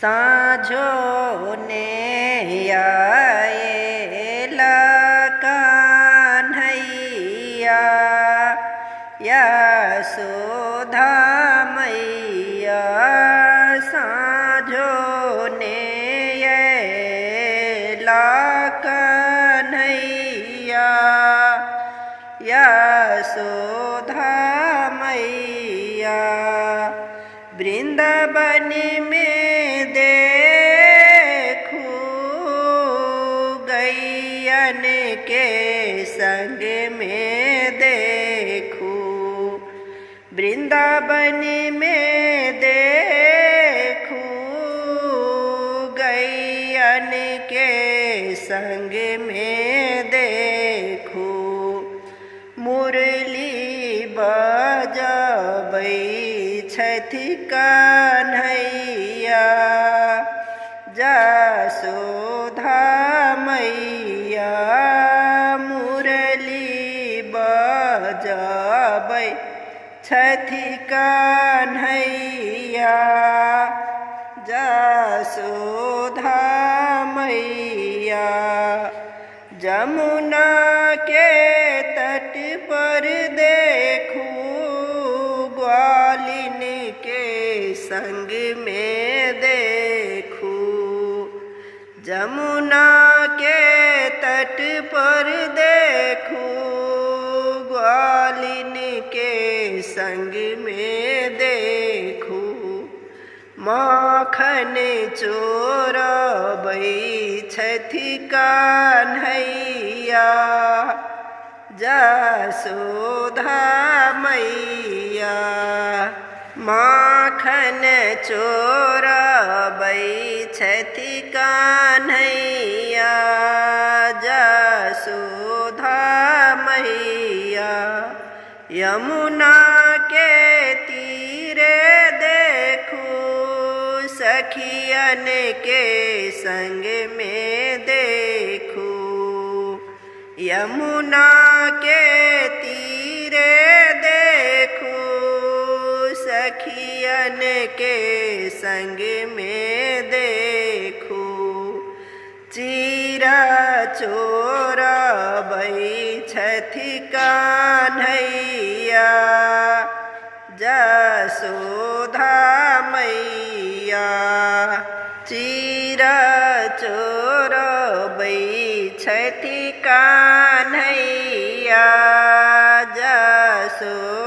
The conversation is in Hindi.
साँझो ने आएला कान्हैया यशोदा मैया साँझो ने आएला कान्हैया यशोदा मैया वृंदावन में देखूं गैयन के संग में देखूं वृंदावन में देखूं गैयन के संग में देखूं मुरली बजाबै छथि कान्हैया यशोदा मैया मुरली बजाबै छथि कान्हैया यशोदा मैया जमुना के तट पर देखूं ग्वालिन के संग में देखूं जमुना के तट पर देखूं ग्वालिन के संग में देखूं माखन चोरबै छथि कान्हैया यशोदा मैया माखन चोरबै छथि कान्हैया यशोदा मैया यमुना के तीरे देखूं सखियन के संग में देखूं यमुना के तीरे देखूं सखियन के संग में देखूं चीरा चोरबै छथि कान्हैया यशोदा मैया चीरा चोरबै छथि कान्हैया यशोदा